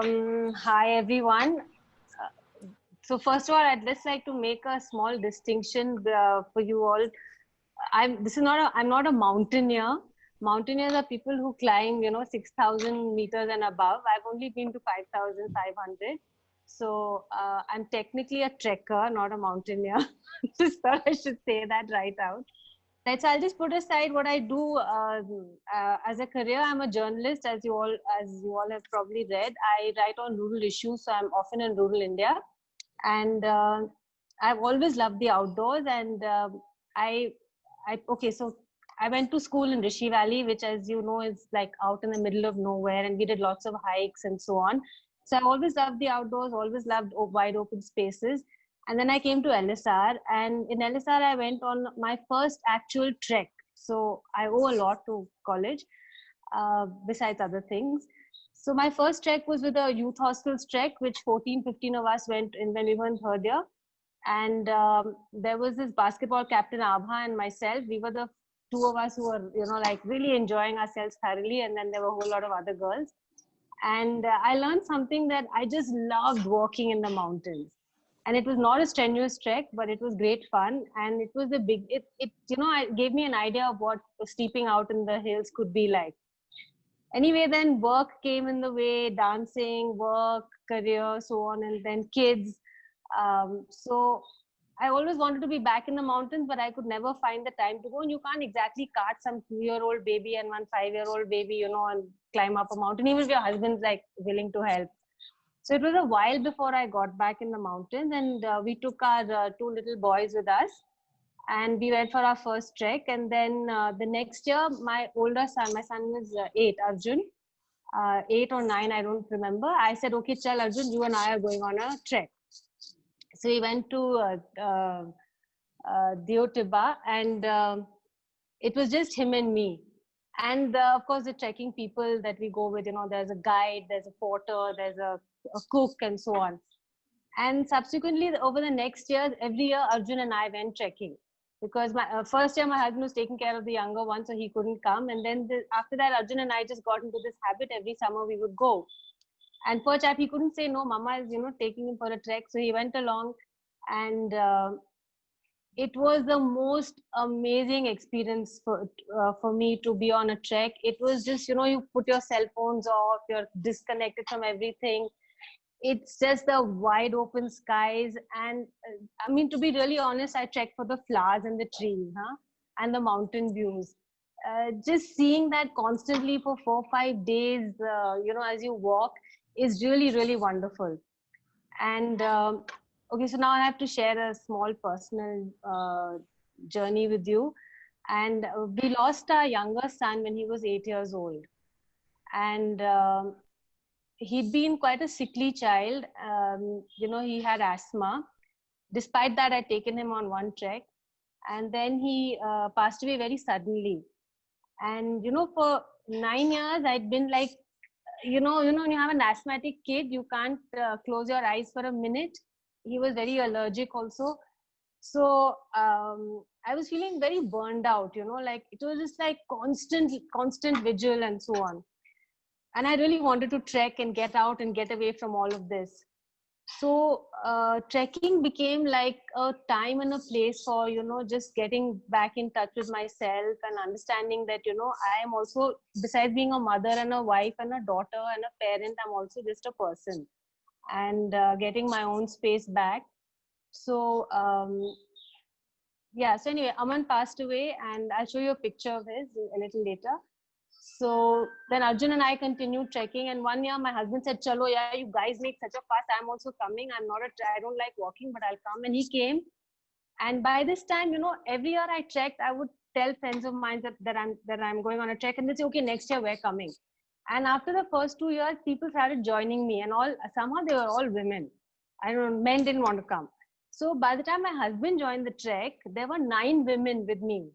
Hi everyone. So first of all, I'd just like to make a small distinction for you all. I'm not a mountaineer. Mountaineers are people who climb, 6,000 meters and above. I've only been to 5,500. So I'm technically a trekker, not a mountaineer. Just thought I should say that right out. Right, so I'll just put aside what I do as a career. I'm a journalist, as you all have probably read. I write on rural issues, so I'm often in rural India, and I've always loved the outdoors. And I, so I went to school in Rishi Valley, which, as you know, is like out in the middle of nowhere, and we did lots of hikes and so on. So I always loved the outdoors, always loved wide open spaces. And then I came to LSR, and in LSR, I went on my first actual trek. So I owe a lot to college, besides other things. So my first trek was with a youth hostels trek, which 14, 15 of us went in when we were in third year. And there was this basketball captain, Abha, and myself. We were the two of us who were, like really enjoying ourselves thoroughly. And then there were a whole lot of other girls. And I learned something that I just loved walking in the mountains. And it was not a strenuous trek, but it was great fun. And it was it gave me an idea of what sleeping out in the hills could be like. Anyway, then work came in the way, dancing, work, career, so on, and then kids. So I always wanted to be back in the mountains, but I could never find the time to go. And you can't exactly cart some 2-year-old baby and one 5-year-old baby, and climb up a mountain, even if your husband's like willing to help. So it was a while before I got back in the mountains, and we took our two little boys with us, and we went for our first trek. And then the next year, my son was 8, Arjun, 8 or 9, I don't remember. I said, okay, chal Arjun, you and I are going on a trek. So we went to Deotiba, and it was just him and me. And of course, the trekking people that we go with, there's a guide, there's a porter, there's a cook, and so on. And subsequently, over the next year, every year, Arjun and I went trekking. Because my first year, my husband was taking care of the younger one, so he couldn't come. And then after that, Arjun and I just got into this habit. Every summer, we would go. And poor chap, he couldn't say no. Mama is, taking him for a trek. So he went along, and it was the most amazing experience for me to be on a trek. It was just, you put your cell phones off, you're disconnected from everything. It's just the wide open skies. And I mean, to be really honest, I trekked for the flowers and the trees, and the mountain views. Just seeing that constantly for 4 or 5 days, as you walk, is really, really wonderful. And okay, so now I have to share a small personal journey with you. And we lost our younger son when he was 8 years old. And he'd been quite a sickly child. He had asthma. Despite that, I'd taken him on one trek. And then he passed away very suddenly. And, for 9 years, I'd been like, when you have an asthmatic kid, you can't close your eyes for a minute. He was very allergic also. So I was feeling very burned out, like it was just like constant vigil and so on. And I really wanted to trek and get out and get away from all of this. So trekking became like a time and a place for, just getting back in touch with myself and understanding that, I am also, besides being a mother and a wife and a daughter and a parent, I'm also just a person, and getting my own space back. So yeah, so anyway, Aman passed away, and I'll show you a picture of his a little later. So then Arjun and I continued trekking, and one year my husband said, "Chalo, yeah, you guys make such a fuss. I'm also coming. I don't like walking, but I'll come." And he came. And by this time, every year I trekked, I would tell friends of mine that I'm going on a trek, and they say, "Okay, next year we're coming." And after the first 2 years, people started joining me, and somehow they were all women. I don't know, men didn't want to come. So by the time my husband joined the trek, there were 9 women with me,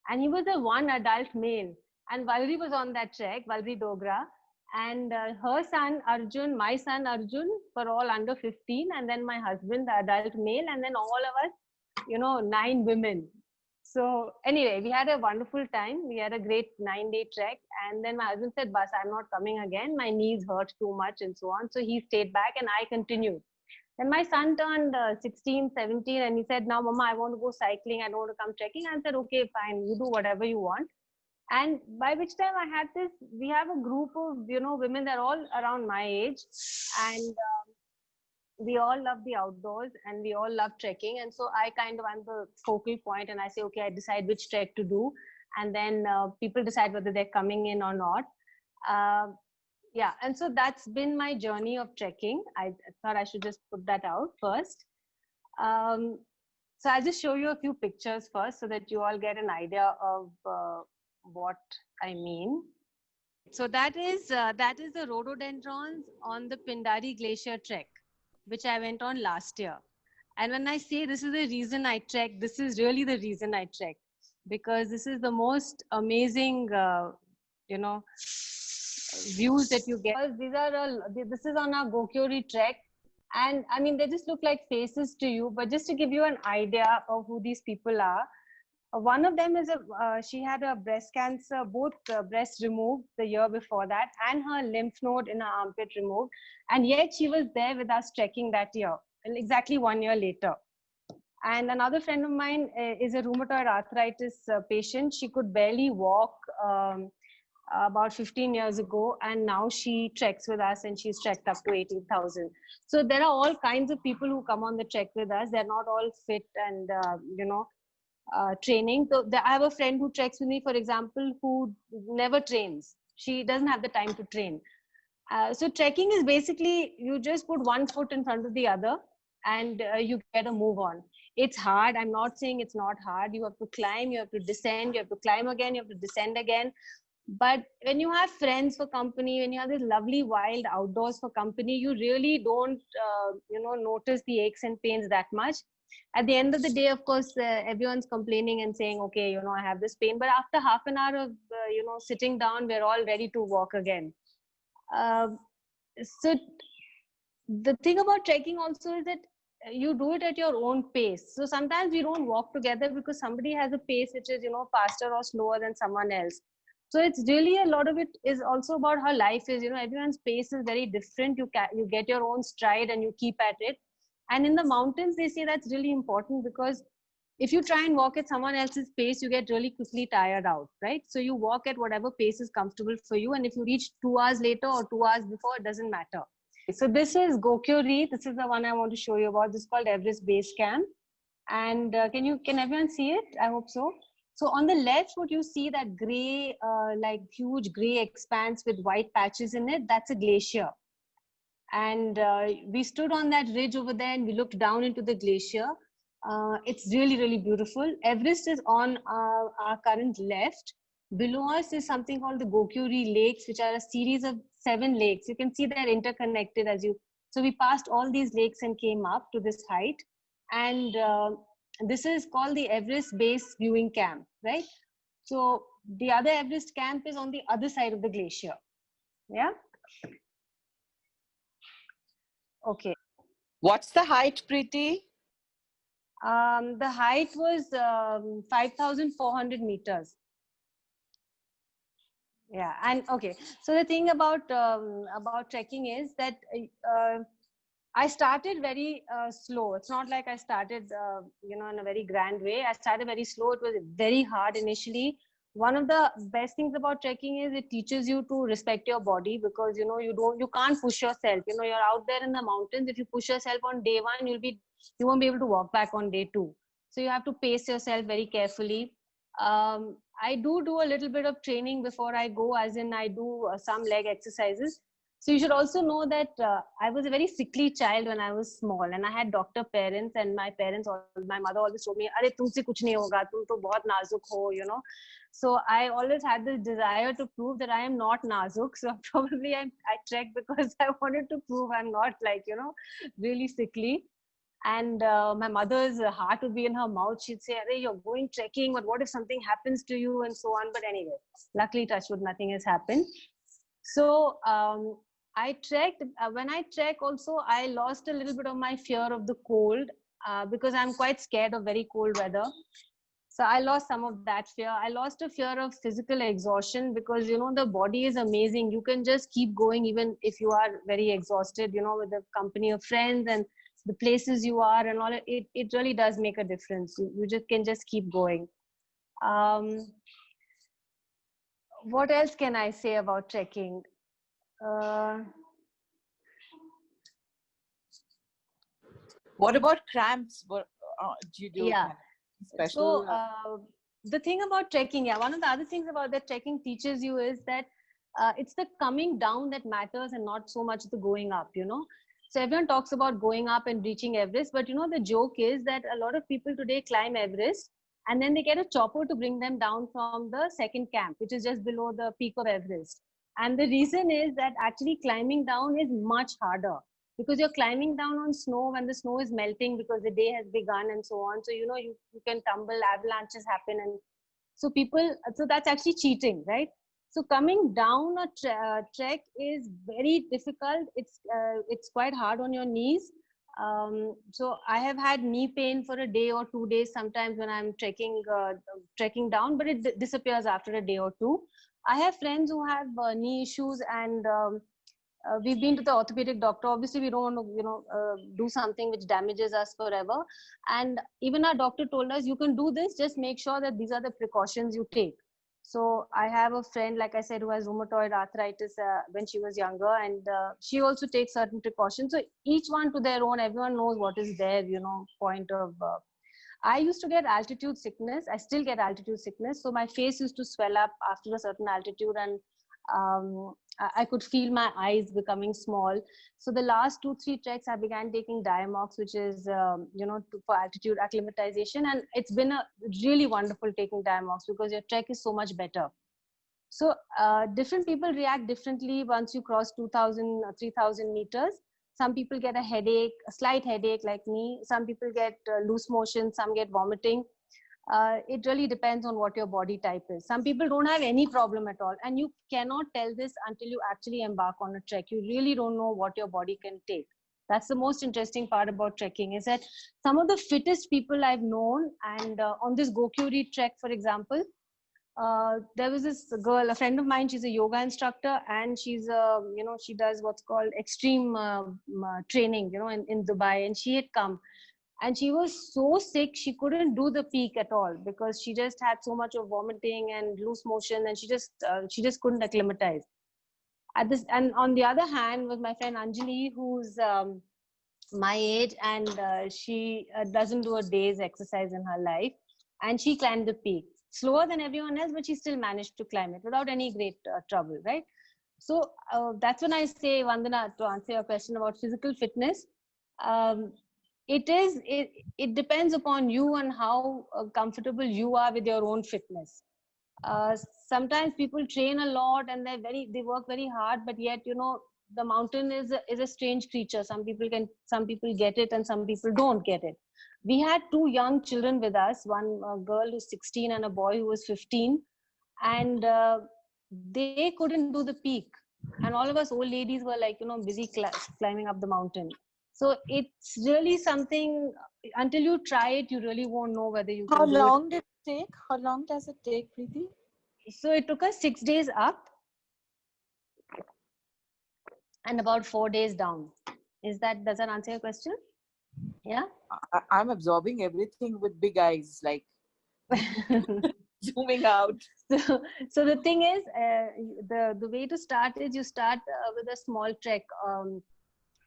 and he was the one adult male. And Valri was on that trek, Valri Dogra, and her son Arjun, my son Arjun, were all under 15, and then my husband, the adult male, and then all of us, 9 women. So anyway, we had a wonderful time. We had a great 9-day trek. And then my husband said, Bas, I'm not coming again. My knees hurt too much and so on. So he stayed back and I continued. Then my son turned 16, 17 and he said, now Mama, I want to go cycling. I don't want to come trekking. I said, okay, fine. You do whatever you want. And by which time I had this, we have a group of, women that are all around my age. And we all love the outdoors and we all love trekking. And so I kind of am the focal point and I say, okay, I decide which trek to do. And then people decide whether they're coming in or not. Yeah, and so that's been my journey of trekking. I thought I should just put that out first. So I'll just show you a few pictures first so that you all get an idea of what I mean. So that is the rhododendrons on the Pindari Glacier trek, which I went on last year. And when I say this is the reason I trek, this is really the reason I trek, because this is the most amazing, views that you get. This is on our Gokyori trek. And I mean, they just look like faces to you, but just to give you an idea of who these people are, one of them is she had a breast cancer, both breasts removed the year before that, and her lymph node in her armpit removed. And yet she was there with us trekking that year, exactly 1 year later. And another friend of mine is a rheumatoid arthritis patient. She could barely walk about 15 years ago, and now she treks with us and she's trekked up to 18,000. So there are all kinds of people who come on the trek with us. They're not all fit and, training. So I have a friend who treks with me, for example, who never trains. She doesn't have the time to train. So trekking is basically, you just put one foot in front of the other and you get a move on. It's hard. I'm not saying it's not hard. You have to climb, you have to descend, you have to climb again, you have to descend again. But when you have friends for company, when you have this lovely wild outdoors for company, you really don't, notice the aches and pains that much. At the end of the day, of course, everyone's complaining and saying, okay, I have this pain. But after half an hour of, sitting down, we're all ready to walk again. So the thing about trekking also is that you do it at your own pace. So sometimes we don't walk together because somebody has a pace which is, faster or slower than someone else. So it's really, a lot of it is also about how life is. Everyone's pace is very different. You get your own stride and you keep at it. And in the mountains, they say that's really important, because if you try and walk at someone else's pace, you get really quickly tired out, right? So you walk at whatever pace is comfortable for you. And if you reach 2 hours later or 2 hours before, it doesn't matter. So this is Gokyori. This is the one I want to show you about. This is called Everest Base Camp. And can everyone see it? I hope so. So on the left, what you see, that gray, like huge gray expanse with white patches in it, that's a glacier. And we stood on that ridge over there and we looked down into the glacier. It's really, really beautiful. Everest is on our current left. Below us is something called the Gokyori Lakes, which are a series of 7 lakes. You can see they're interconnected so we passed all these lakes and came up to this height. And this is called the Everest Base Viewing Camp, right? So the other Everest camp is on the other side of the glacier. Yeah. Okay. What's the height, Preeti? The height was 5,400 meters. Yeah, and okay. So the thing about trekking is that I started very slow. It's not like I started, in a very grand way. I started very slow. It was very hard initially. One of the best things about trekking is it teaches you to respect your body, because you can't push yourself. You're out there in the mountains. If you push yourself on day 1, you won't be able to walk back on day 2. So you have to pace yourself very carefully. I do a little bit of training before I go, as in I do some leg exercises. So you should also know that I was a very sickly child when I was small, and I had doctor parents, and my mother always told me, "Arey, tumse kuch nahi hoga, tum to bahut nazuk ho," So I always had this desire to prove that I am not nazuk. So probably I trekked because I wanted to prove I'm not really sickly. And my mother's heart would be in her mouth. She'd say, "Arey, you're going trekking, but what if something happens to you?" and so on. But anyway, luckily, touch wood, nothing has happened. So I trekked. When I trek also, I lost a little bit of my fear of the cold, because I'm quite scared of very cold weather. So I lost some of that fear. I lost a fear of physical exhaustion because, you know, the body is amazing. You can just keep going even if you are very exhausted, you know, with the company of friends and the places you are and all. It really does make a difference. You just can just keep going. Um, what else can I say about trekking? Uh, What about cramps? What do you do? yeah. Kind of So special? the thing about trekking, yeah, one of the other things about that trekking teaches you is that it's the coming down that matters and not so much the going up, you know. So everyone talks about going up and reaching Everest, but you know, the joke is that a lot of people today climb Everest and then they get a chopper to bring them down from the second camp, which is just below the peak of Everest. And the reason is that actually climbing down is much harder because you're climbing down on snow when the snow is melting because the day has begun and so on. So, you know, you can tumble, avalanches happen. And so people, so that's actually cheating, right? So coming down a trek is very difficult. It's quite hard on your knees. So I have had knee pain for a day or 2 days sometimes when I'm trekking down, but it disappears after a day or two. I have friends who have knee issues and we've been to the orthopedic doctor. Obviously we don't want to, you know, do something which damages us forever, and even our doctor told us, you can do this, just make sure that these are the precautions you take. So I have a friend, like I said, who has rheumatoid arthritis when she was younger, and she also takes certain precautions. So each one to their own, everyone knows what is their, you know, point of I used to get altitude sickness. I still get altitude sickness. So my face used to swell up after a certain altitude, and I could feel my eyes becoming small. So the last 2, 3 treks, I began taking Diamox, which is, you know, for altitude acclimatization. And it's been a really wonderful taking Diamox because your trek is so much better. So different people react differently once you cross 2000, 3000 meters. Some people get a headache, a slight headache like me. Some people get loose motion, some get vomiting. It really depends on what your body type is. Some people don't have any problem at all. And you cannot tell this until you actually embark on a trek. You really don't know what your body can take. That's the most interesting part about trekking is that some of the fittest people I've known, and on this Gokyuri trek, for example, there was this girl, a friend of mine. She's a yoga instructor, and she's you know, she does what's called extreme training, you know, in Dubai. And she had come, and she was so sick she couldn't do the peak at all because she just had so much of vomiting and loose motion, and she just couldn't acclimatize. At this, and on the other hand, was my friend Anjali, who's my age, and she doesn't do a day's exercise in her life, and she climbed the peak slower than everyone else, but she still managed to climb it without any great trouble, right? So that's when I say, Vandana, to answer your question about physical fitness, um, it depends upon you and how comfortable you are with your own fitness. uh, Sometimes people train a lot and they work very hard, but yet, you know, the mountain is a strange creature. Some people get it and some people don't get it. We had 2 young children with us, one girl who's 16 and a boy who was 15, and they couldn't do the peak, and all of us old ladies were like, you know, busy climbing up the mountain. So it's really something, until you try it, you really won't know whether you How can do it. long did it take? How long does it take, Preeti? So it took us 6 days up and about 4 days down. Does that answer your question? Yeah. I'm absorbing everything with big eyes, like zooming out. So the thing is, the way to start is you start with a small trek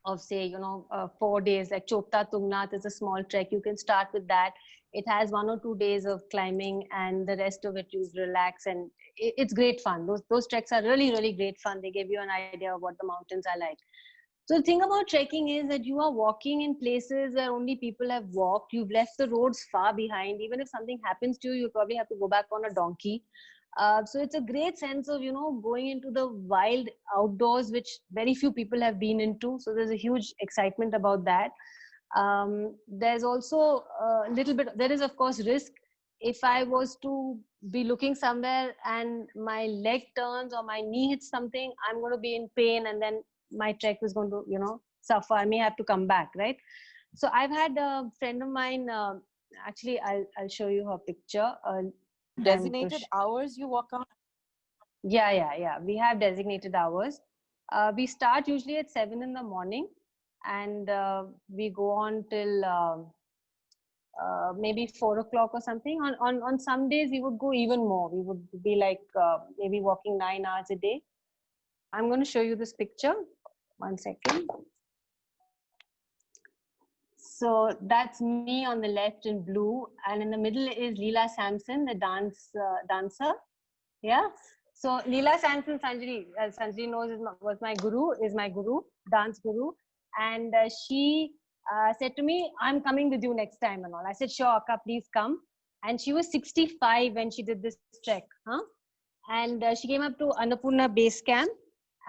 of, say, you know, 4 days. Like Chopta Tungnath is a small trek. You can start with that. It has 1 or 2 days of climbing, and the rest of it you relax, and it's great fun. Those treks are really, really great fun. They give you an idea of what the mountains are like. So the thing about trekking is that you are walking in places where only people have walked. You've left the roads far behind. Even if something happens to you, you probably have to go back on a donkey. So it's a great sense of, you know, going into the wild outdoors, which very few people have been into. So there's a huge excitement about that. There's also a little bit, there is of course risk. If I was to be looking somewhere and my leg turns or my knee hits something, I'm going to be in pain, and then my trek is going to, you know, suffer. I may have to come back, right? So I've had a friend of mine, Actually, I'll show you her picture. Designated hours you walk on? Yeah. We have designated hours. We start usually at 7 in the morning, and we go on till maybe 4 o'clock or something. On some days we would go even more. We would be like maybe walking 9 hours a day. I'm going to show you this picture. One second. So that's me on the left in blue, and in the middle is Leela Samson, the dancer. Yeah. So Leela Samson, Sanjari knows was my guru, dance guru, and she said to me, "I'm coming with you next time," and all. I said, "Sure, Akka, please come." And she was 65 when she did this trek, huh? And she came up to Annapurna base camp,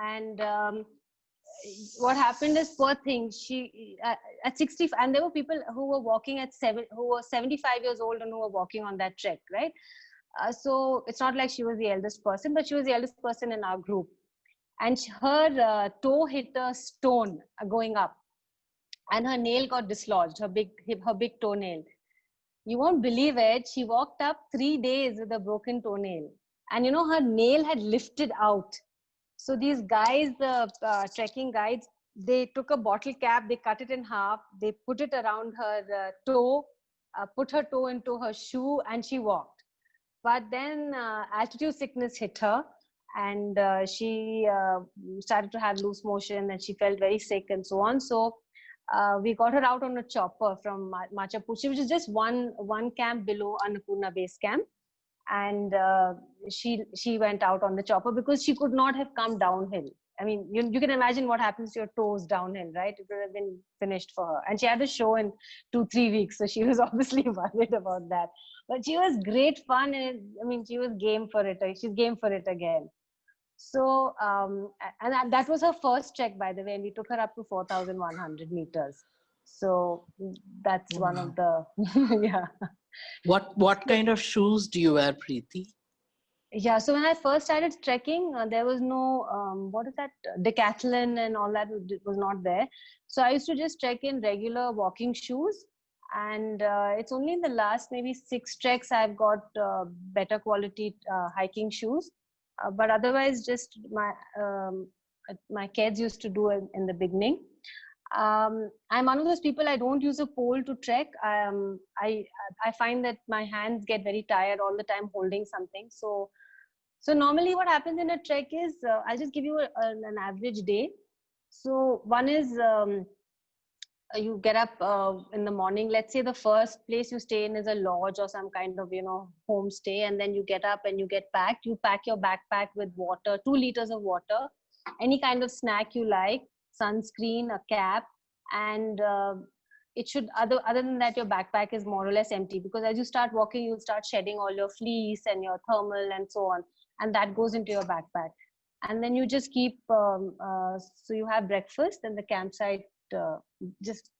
and what happened is, poor thing, she at 60, and there were people who were walking who were 75 years old and who were walking on that trek, right? So it's not like she was the eldest person, but she was the eldest person in our group, and her toe hit a stone going up, and her nail got dislodged, her big toenail. You won't believe it, she walked up 3 days with a broken toenail, and her nail had lifted out. So these guys, the trekking guides, they took a bottle cap, they cut it in half, they put it around her toe, put her toe into her shoe, and she walked. But then altitude sickness hit her, and she started to have loose motion, and she felt very sick and so on. So we got her out on a chopper from Machapuchi, which is just one camp below Annapurna base camp. And she went out on the chopper because she could not have come downhill. I mean, you can imagine what happens to your toes downhill, right? It would have been finished for her. And she had a show in 2-3 weeks, so she was obviously worried about that. But she was great fun, and I mean, she was game for it. She's game for it again. So, and that was her first trek, by the way, and we took her up to 4,100 meters. So that's one of the, yeah. What kind of shoes do you wear, Preeti? Yeah, so when I first started trekking, there was no, what is that, Decathlon and all that was not there. So I used to just trek in regular walking shoes. And it's only in the last maybe 6 treks I've got better quality hiking shoes. But otherwise, just my kids used to do it in the beginning. I'm one of those people, I don't use a pole to trek. I find that my hands get very tired all the time holding something. So normally what happens in a trek is, I'll just give you an average day. So one is, you get up in the morning. Let's say the first place you stay in is a lodge or some kind of homestay, and then you get up and you get packed. You pack your backpack with water, 2 liters of water, any kind of snack you like, sunscreen, a cap, and it should, other than that, your backpack is more or less empty, because as you start walking, you'll start shedding all your fleece and your thermal and so on, and that goes into your backpack. And then you just keep so you have breakfast, and the campsite just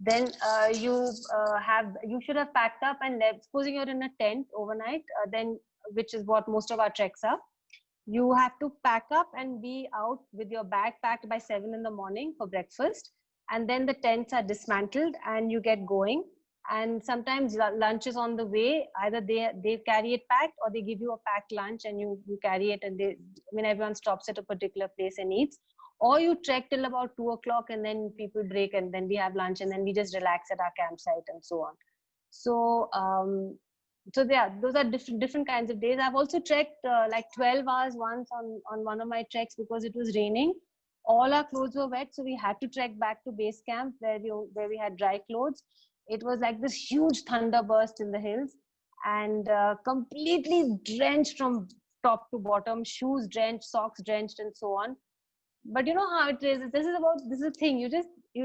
then you should have packed up and left. Supposing you're in a tent overnight, then, which is what most of our treks are, you have to pack up and be out with your bag packed by 7 in the morning for breakfast, and then the tents are dismantled and you get going. And sometimes lunch is on the way. Either they carry it packed, or they give you a packed lunch and you carry it, and everyone stops at a particular place and eats. Or you trek till about 2 o'clock, and then people break, and then we have lunch, and then we just relax at our campsite and so on. So yeah, those are different kinds of days. I've also trekked like 12 hours once on one of my treks because it was raining. All our clothes were wet, so we had to trek back to base camp where we had dry clothes. It was like this huge thunderburst in the hills, and completely drenched from top to bottom, shoes drenched, socks drenched, and so on. But you know how it is. This is the thing. You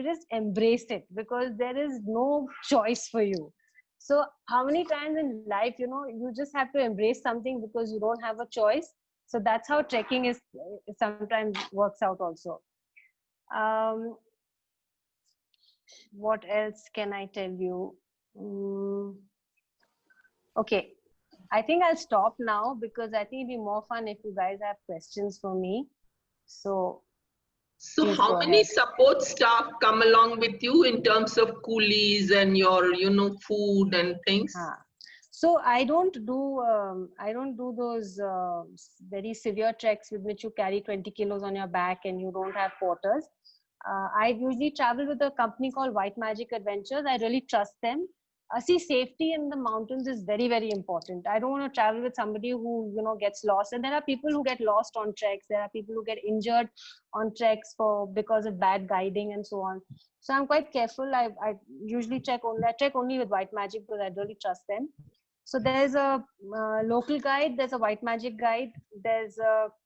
just embrace it, because there is no choice for you. So how many times in life, you just have to embrace something because you don't have a choice. So that's how trekking is sometimes works out also. What else can I tell you? Okay, I think I'll stop now, because I think it'd be more fun if you guys have questions for me. So So Please how go many ahead. support staff come along with you in terms of coolies and your, food and things? So I don't do those very severe treks with which you carry 20 kilos on your back and you don't have porters. I usually travel with a company called White Magic Adventures. I really trust them. See, safety in the mountains is very, very important. I don't want to travel with somebody who, gets lost. And there are people who get lost on treks. There are people who get injured on treks because of bad guiding and so on. So I'm quite careful. I usually check only with White Magic because I really trust them. So there's a local guide, there's a White Magic guide, there's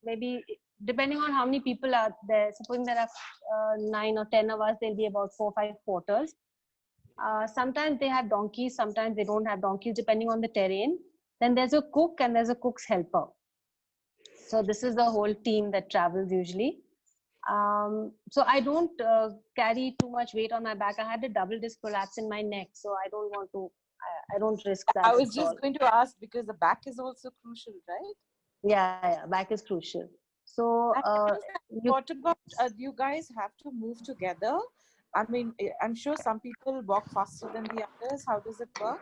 maybe, depending on how many people are there, supposing there are 9 or 10 of us, there'll be about 4 or 5 porters. Sometimes they have donkeys, sometimes they don't have donkeys, depending on the terrain. Then there's a cook and there's a cook's helper. So this is the whole team that travels usually. So I don't carry too much weight on my back. I had a double disc prolapse in my neck, so I don't want to, I don't risk that. I was just going to ask, because the back is also crucial, right? Yeah, back is crucial. So what about, do you guys have to move together? I mean, I'm sure some people walk faster than the others. How does it work?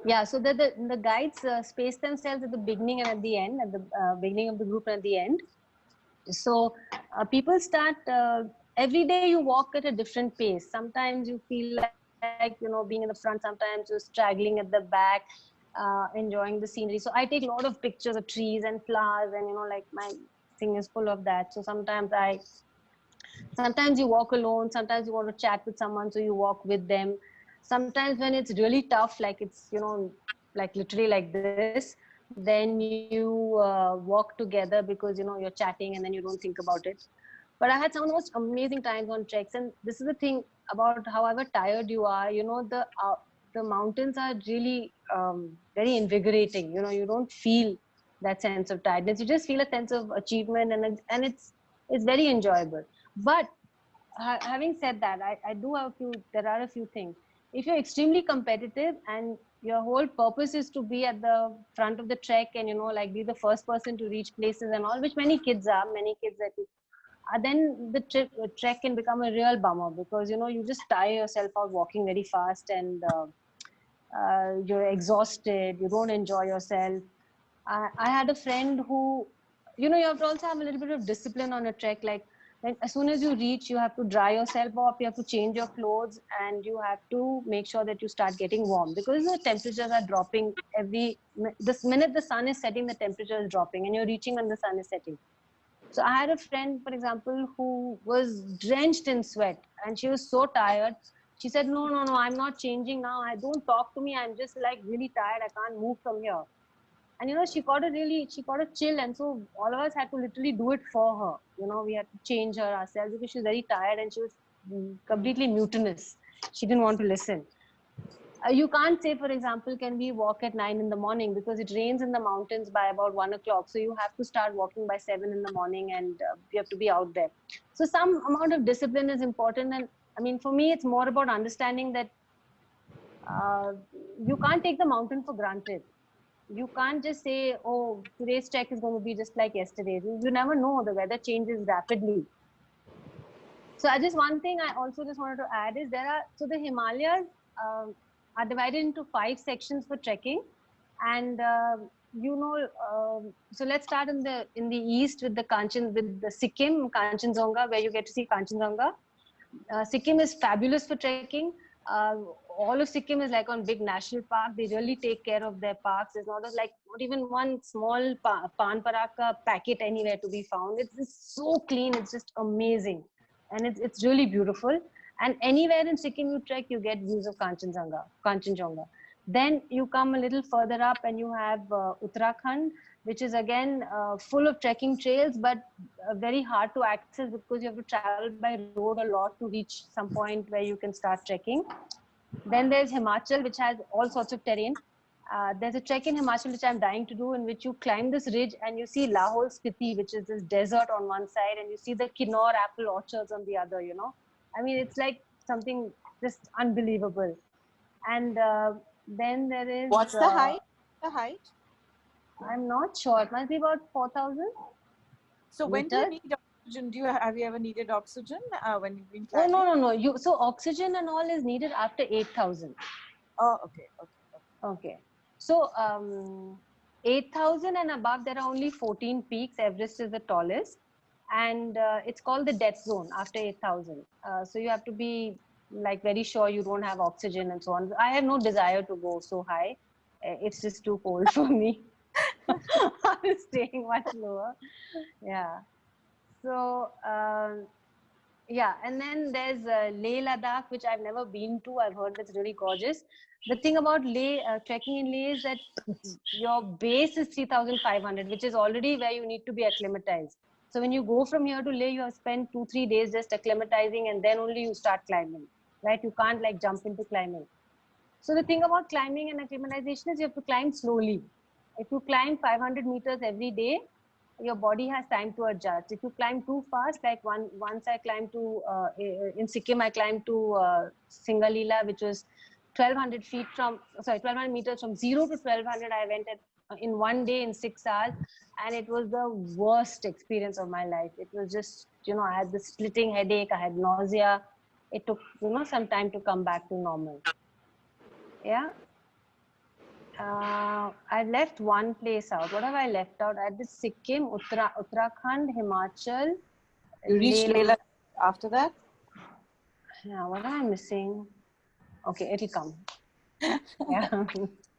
Yeah, so the guides space themselves at the beginning and at the end, at the beginning of the group and at the end. So people start, every day you walk at a different pace. Sometimes you feel like, being in the front, sometimes you're straggling at the back, enjoying the scenery. So I take a lot of pictures of trees and flowers, and, my thing is full of that. So sometimes you walk alone, sometimes you want to chat with someone, so you walk with them. Sometimes when it's really tough, like it's, like literally like this, then you walk together because, you're chatting and then you don't think about it. But I had some of the most amazing times on treks. And this is the thing about however tired you are, the mountains are really very invigorating. You don't feel that sense of tiredness. You just feel a sense of achievement, and it's very enjoyable. But having said that, I do have there are a few things. If you're extremely competitive and your whole purpose is to be at the front of the trek and, like be the first person to reach places and all, which many kids that then the trek can become a real bummer because, you just tire yourself out walking very fast and you're exhausted, you don't enjoy yourself. I had a friend who, you have to also have a little bit of discipline on a trek. Like as soon as you reach, you have to dry yourself off, you have to change your clothes, and you have to make sure that you start getting warm because the temperatures are dropping this minute the sun is setting, the temperature is dropping and you're reaching when the sun is setting. So I had a friend, for example, who was drenched in sweat and she was so tired. She said, no, I'm not changing now. I don't talk to me. I'm just like really tired. I can't move from here. And, she got a chill. And so all of us had to literally do it for her. We had to change her ourselves because she was very tired and she was completely mutinous. She didn't want to listen. You can't say, for example, can we walk at 9 in the morning because it rains in the mountains by about 1 o'clock. So you have to start walking by 7 in the morning and you have to be out there. So some amount of discipline is important. And I mean, for me, it's more about understanding that you can't take the mountain for granted. You can't just say, oh, today's trek is going to be just like yesterday. You never know. The weather changes rapidly. So one thing I also just wanted to add is the Himalayas are divided into 5 sections for trekking. And, so let's start in the east with the Sikkim, Kanchenjunga, where you get to see Kanchenjunga. Sikkim is fabulous for trekking. All of Sikkim is like on big national park. They really take care of their parks. There's not even one small pan paraka packet anywhere to be found. It's just so clean. It's just amazing. And it's really beautiful. And anywhere in Sikkim you trek, you get views of Kanchenjunga. Then you come a little further up and you have Uttarakhand, which is again full of trekking trails, but very hard to access because you have to travel by road a lot to reach some point where you can start trekking. Then there's Himachal, which has all sorts of terrain. There's a trek in Himachal which I'm dying to do, in which you climb this ridge and you see Lahore Spiti, which is this desert on one side, and you see the Kinnaur apple orchards on the other, I mean, it's like something just unbelievable. And then there is... What's the height? I'm not sure. It must be about 4,000. So when do you need oxygen? Have you ever needed oxygen when you've been Oh, climbing? no. So oxygen and all is needed after 8,000. Oh, okay. Okay. So 8,000 and above, there are only 14 peaks. Everest is the tallest. And it's called the death zone after 8,000. So you have to be like very sure you don't have oxygen and so on. I have no desire to go so high. It's just too cold for me. I'm staying much lower. Yeah. So yeah, and then there's Leh Ladakh, which I've never been to. I've heard that's really gorgeous. The thing about Leh, trekking in Leh is that your base is 3,500, which is already where you need to be acclimatized. So when you go from here to Leh, you have spent 2-3 days just acclimatizing, and then only you start climbing, right? You can't like jump into climbing. So the thing about climbing and acclimatization is you have to climb slowly. If you climb 500 meters every day, your body has time to adjust. If you climb too fast, like once I climbed to in Sikkim, I climbed to Singalila, which was 1,200 feet from 1,200 meters from 0 to 1,200. I went at in one day in 6 hours, and it was the worst experience of my life. It was just, I had the splitting headache, I had nausea. It took some time to come back to normal. Yeah. I left one place out. What have I left out? I did Sikkim, Uttarakhand, Himachal. You reached Leh Ladakh after that? Yeah, what am I missing? Okay, it'll come. Yeah.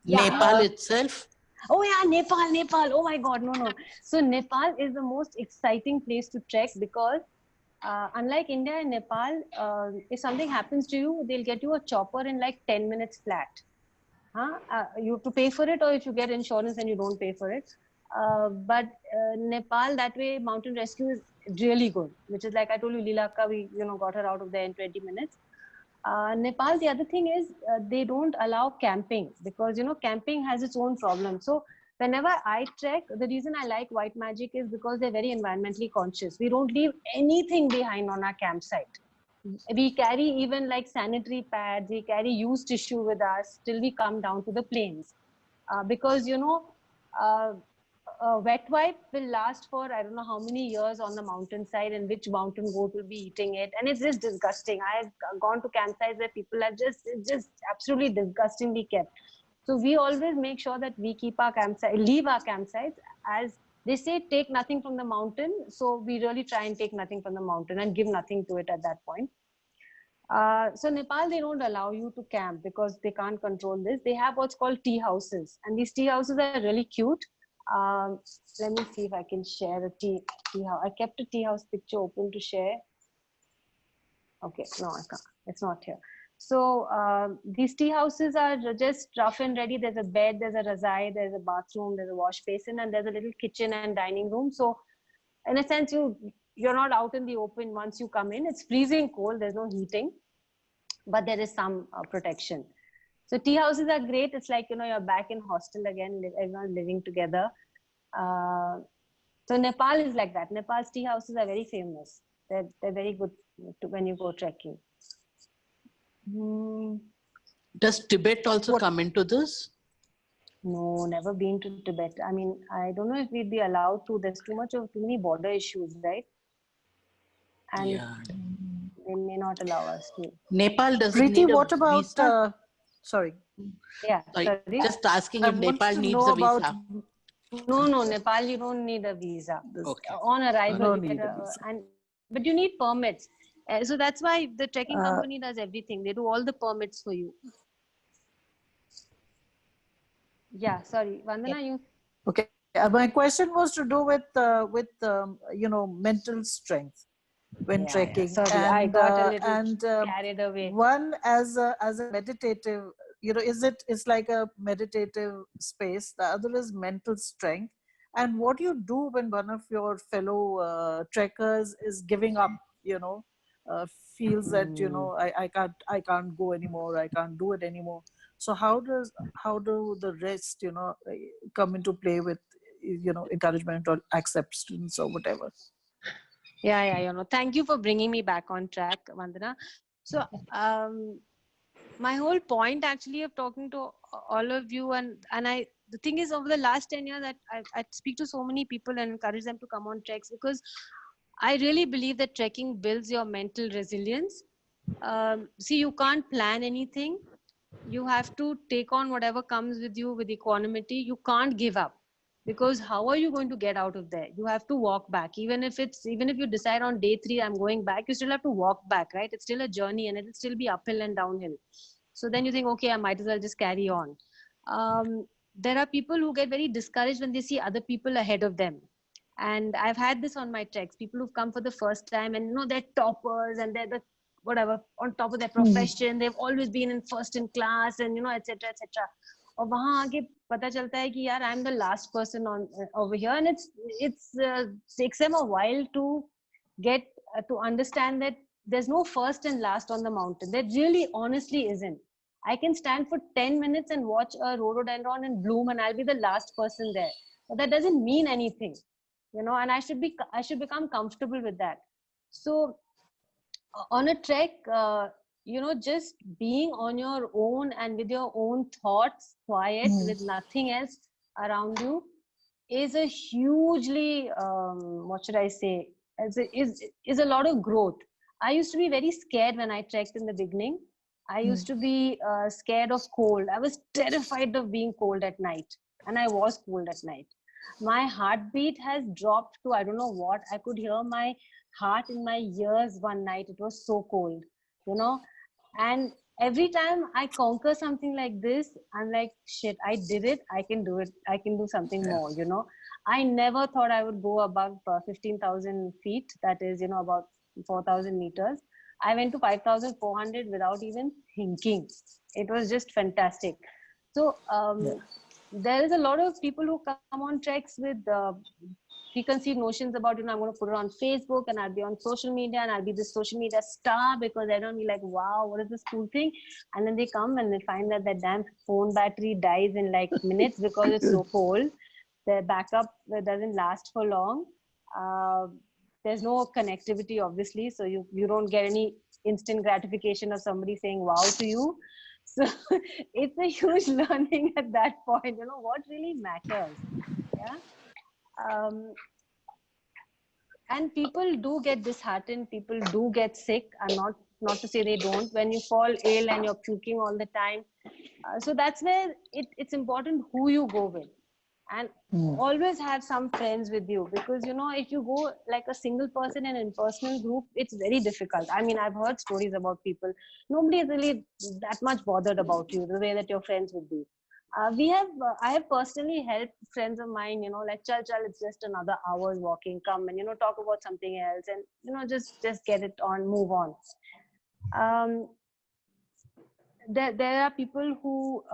Nepal itself? Oh yeah, Nepal. Oh my God, no. So Nepal is the most exciting place to trek because unlike India and Nepal, if something happens to you, they'll get you a chopper in like 10 minutes flat. You have to pay for it, or if you get insurance, then you don't pay for it. But Nepal, that way, mountain rescue is really good. Which is like I told you, Lilaka, we got her out of there in 20 minutes. Nepal, the other thing is they don't allow camping because camping has its own problem. So whenever I trek, the reason I like White Magic is because they're very environmentally conscious. We don't leave anything behind on our campsite. We carry even like sanitary pads, we carry used tissue with us till we come down to the plains. Because a wet wipe will last for I don't know how many years on the mountainside, and which mountain goat will be eating it, and it's just disgusting. I've gone to campsites where people are just absolutely disgustingly kept. So we always make sure that we keep our campsite, leave our campsites, as they say, take nothing from the mountain. So we really try and take nothing from the mountain and give nothing to it at that point. So Nepal, they don't allow you to camp because they can't control this. They have what's called tea houses, and these tea houses are really cute. Um, Let me see if I can share a tea house. I kept a tea house picture open to share. Okay, no, I can't. It's not here. So these tea houses are just rough and ready. There's a bed, there's a razai, there's a bathroom, there's a wash basin, and there's a little kitchen and dining room. So in a sense, you're not out in the open once you come in. It's freezing cold. There's no heating, but there is some protection. So tea houses are great. It's like, you're back in hostel again, everyone living together. So Nepal is like that. Nepal's tea houses are very famous. They're very good when you go trekking. Does Tibet also come into this? No, never been to Tibet. I mean, I don't know if we'd be allowed to. There's too many border issues, right? And Yeah. they may not allow us to. Nepal doesn't Preeti, need a what about visa? sorry. Yeah, Sorry, sorry. just asking I if wanted Nepal to needs know a about visa. No, Nepal, you don't need a visa. Okay. On arrival, No you need get a visa. but you need permits. So that's why the trekking company does everything. They do all the permits for you. Yeah, sorry, Vandana, you. Okay. My question was to do with mental strength when trekking. Sorry, and I got a little carried away. One as a meditative, it's like a meditative space. The other is mental strength. And what you do when one of your fellow trekkers is giving up, feels that I can't go anymore, I can't do it anymore. So how do the rest come into play with encouragement or acceptance or whatever? Yeah. Thank you for bringing me back on track, Vandana. So my whole point actually of talking to all of you, and the thing is, over the last 10 years, I speak to so many people and encourage them to come on treks, because I really believe that trekking builds your mental resilience. See, you can't plan anything. You have to take on whatever comes with you with equanimity. You can't give up, because how are you going to get out of there? You have to walk back. Even if you decide on day 3 I'm going back, you still have to walk back, right? It's still a journey and it'll still be uphill and downhill. So then you think, okay, I might as well just carry on. There are people who get very discouraged when they see other people ahead of them. And I've had this on my treks, people who've come for the first time, and they're toppers and they're the whatever on top of their profession. They've always been in first in class, and etc etc. और वहां आके पता चलता है कि यार I'm the last person on over here, and it's takes them a while to get to understand that there's no first and last on the mountain. There really honestly isn't. I can stand for 10 minutes and watch a rhododendron in bloom, and I'll be the last person there. But that doesn't mean anything, and I should become comfortable with that. So on a trek, just being on your own and with your own thoughts, quiet, with nothing else around you, is a hugely what should I say, is a lot of growth. I used to be very scared when I trekked in the beginning. I used to be scared of cold. I was terrified of being cold at night, and I was cold at night. My heartbeat has dropped to I don't know what. I could hear my heart in my ears one night. It was so cold, and every time I conquer something like this, I'm like, shit, I did it. I can do it. I can do something more, I never thought I would go above 15,000 feet. That is, about 4,000 meters. I went to 5,400 without even thinking. It was just fantastic. So there is a lot of people who come on treks with preconceived notions about, I'm going to put it on Facebook and I'll be on social media and I'll be this social media star because I don't be like, wow, what is this cool thing? And then they come and they find that their damn phone battery dies in like minutes because it's so cold. Their backup doesn't last for long. There's no connectivity, obviously, so you don't get any instant gratification of somebody saying wow to you. So it's a huge learning at that point, what really matters. Yeah. And people do get disheartened, people do get sick. I'm not to say they don't. When you fall ill and you're puking all the time, so that's where it's important who you go with. And always have some friends with you, because if you go like a single person in an impersonal group, it's very difficult. I mean, I've heard stories about people, nobody is really that much bothered about you the way that your friends would be. I have personally helped friends of mine, like chal, it's just another hour's walking, come and talk about something else, and just get it on, move on. There are people who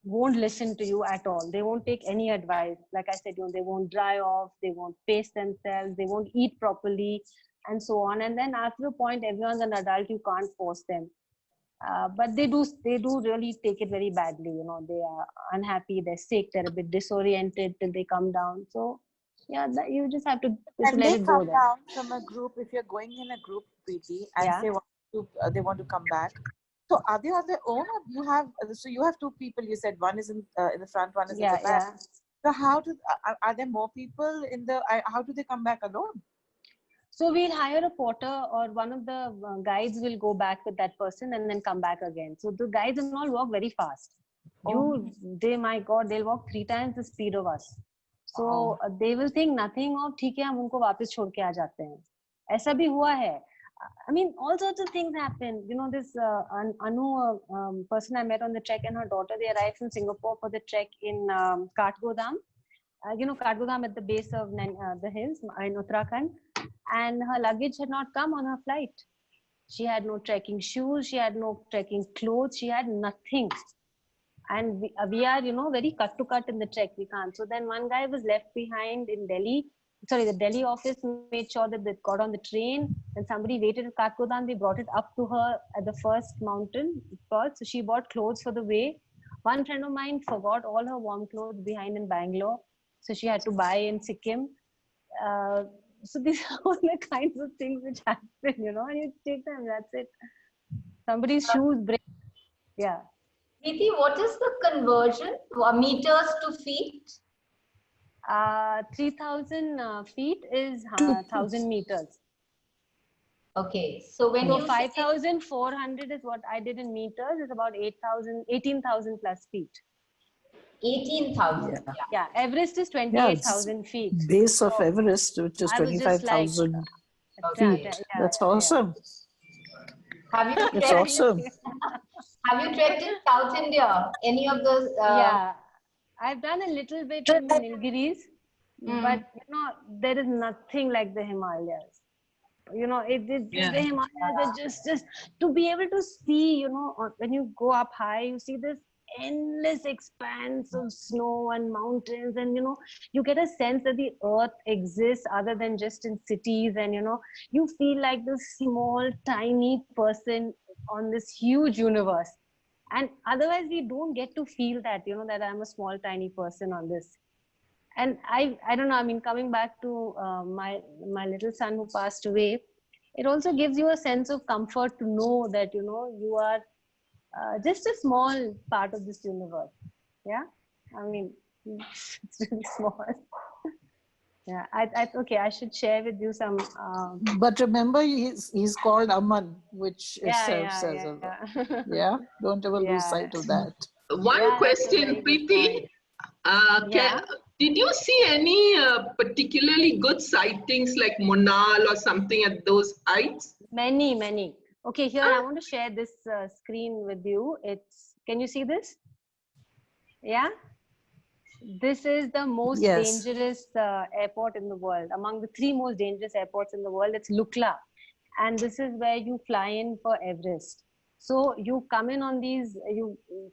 won't listen to you at all. They won't take any advice. Like I said, they won't dry off, they won't pace themselves, they won't eat properly, and so on. And then after a point, everyone's an adult, you can't force them. But they do really take it very badly. They are unhappy, they're sick, they're a bit disoriented till they come down. So yeah, you just have to just let it go there. Come down from a group, if you're going in a group, Preeti, and they want to come back. So are they on their own, or do you have? So you have two people. You said one is in the front, one is in the back. So are there more people in the? How do they come back alone? So we'll hire a porter, or one of the guides will go back with that person and then come back again. So the guides and all walk very fast. My God, they'll walk 3 times the speed of us. So they will think nothing of, ठीक है, हम उनको वापस छोड़ के आ जाते हैं. ऐसा भी हुआ है. I mean, all sorts of things happen. This Anu, person I met on the trek, and her daughter, they arrived from Singapore for the trek in Kathgodam. Kathgodam at the base of the hills in Uttarakhand. And her luggage had not come on her flight. She had no trekking shoes, she had no trekking clothes, she had nothing. And we are, very cut to cut in the trek, we can't. So then one guy was left behind in Delhi. Sorry, the Delhi office made sure that they got on the train. Then somebody waited at Kathgodam. They brought it up to her at the first mountain spot. So she bought clothes for the way. One friend of mine forgot all her warm clothes behind in Bangalore. So she had to buy in Sikkim. So these are all the kinds of things which happen, and you take them, that's it. Somebody's shoes break. Yeah. Preeti, what is the conversion, meters to feet? 3,000 feet is 1,000 meters. Okay, so when So you say 5,400 is what I did in meters, is about 8,000, 18,000 plus feet. 18,000, Yeah. Yeah, Everest is Yeah, it's 28,000 feet. base of So Everest, which is I was just like, 25,000 yeah, feet. yeah, That's yeah. awesome. Have you It's trekked, awesome. have you trekked in South India? Any of those? Yeah, I've done a little bit in Nilgiris, but you know, there is nothing like the Himalayas. You know, the Himalayas are just to be able to see, you know, when you go up high, you see this endless expanse of snow and mountains, and you know, you get a sense that the earth exists other than just in cities, and you know, you feel like this small, tiny person on this huge universe. And otherwise, we don't get to feel that, you know, that I'm a small, tiny person on this. And I don't know, I mean, coming back to my little son who passed away, it also gives you a sense of comfort to know that, you know, you are just a small part of this universe. Yeah, I mean, it's really small. Yeah, okay, I should share with you some. But remember, he's called Aman, which itself says a lot. yeah. Yeah, don't ever lose Yeah. sight of that. One Yeah, that's a question, very good Preeti. point. Ca- Did you see any particularly good sightings like Monal or something at those heights? Many. Okay, here I want to share this screen with you. Can you see this? Yeah. This is the most Yes. dangerous airport in the world. Among the 3 most dangerous airports in the world, it's Lukla. And this is where you fly in for Everest. So you come in on these,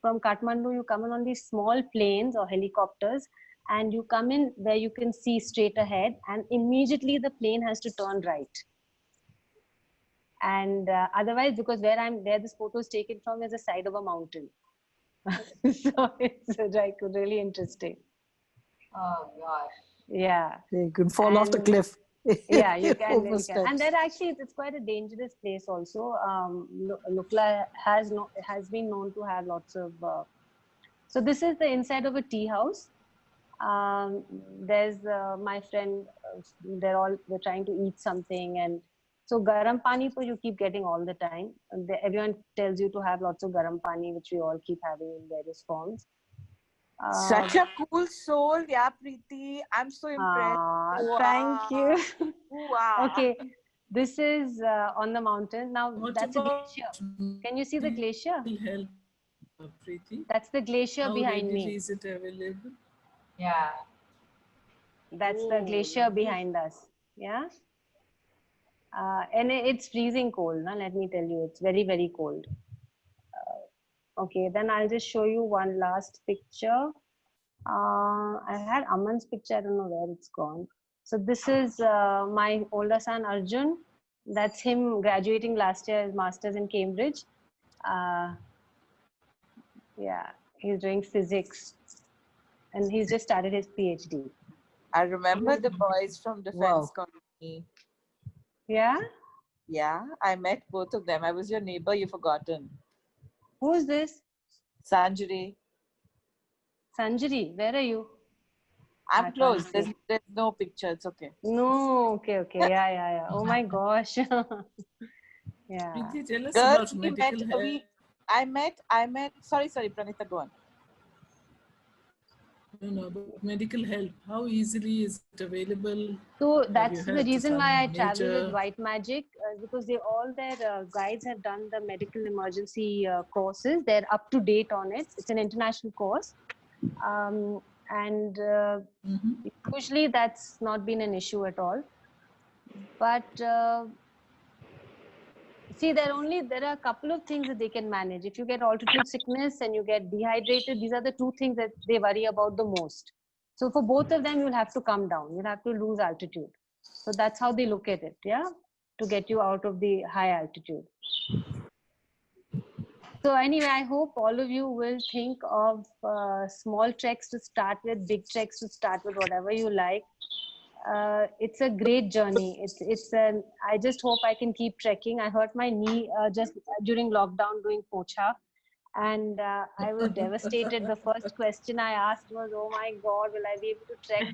from Kathmandu, you come in on these small planes or helicopters, and you come in where you can see straight ahead, and immediately the plane has to turn right. And otherwise, because where this photo is taken from is the side of a mountain. So it's like really interesting. Oh gosh. Yeah. You can fall off the cliff. Yeah, you can. Oversteps. And then actually, it's quite a dangerous place also. Lukla has been known to have lots of. So this is the inside of a tea house. There's my friend. They're trying to eat something, and so garam pani you keep getting all the time. Everyone tells you to have lots of garam pani, which we all keep having in various forms. Such a cool soul, yeah, Preeti. I'm so impressed. Wow. Thank you. Wow. Okay, this is on the mountain. Now What that's a about glacier. Can you see the glacier? help, Preeti? That's the glacier How behind readily me. is it available? Yeah. That's the glacier behind us. Yeah. And it's freezing cold. Now, let me tell you, it's very, very cold. Okay, then I'll just show you one last picture. I had Aman's picture. I don't know where it's gone. So this is my older son Arjun. That's him graduating last year, his master's in Cambridge. Yeah, he's doing physics, and he's just started his PhD. I remember the boys from Defense Colony. Yeah? Yeah, I met both of them. I was your neighbor, you've forgotten. Who's this? Sanjari. Sanjari, where are you? I'm close. There's no picture. It's okay. No, okay. Yeah. Oh my gosh. Yeah. Preeti, tell us Girls, about medical help. I met, sorry, Pranita, go on. No, about medical help. How easily is it available? So that's had the reason why I travel with major- White Magic, because all their guides have done the medical emergency courses. They're up to date on it. It's an international course. And usually that's not been an issue at all. But see, there are a couple of things that they can manage. If you get altitude sickness and you get dehydrated, these are the 2 things that they worry about the most. So for both of them, you'll have to come down. You'll have to lose altitude. So that's how they look at it, yeah, to get you out of the high altitude. So anyway, I hope all of you will think of small treks to start with, big treks to start with, whatever you like. It's a great journey. I just hope I can keep trekking. I hurt my knee just during lockdown doing Pocha, And I was devastated. The first question I asked was, "Oh my God, will I be able to trek?"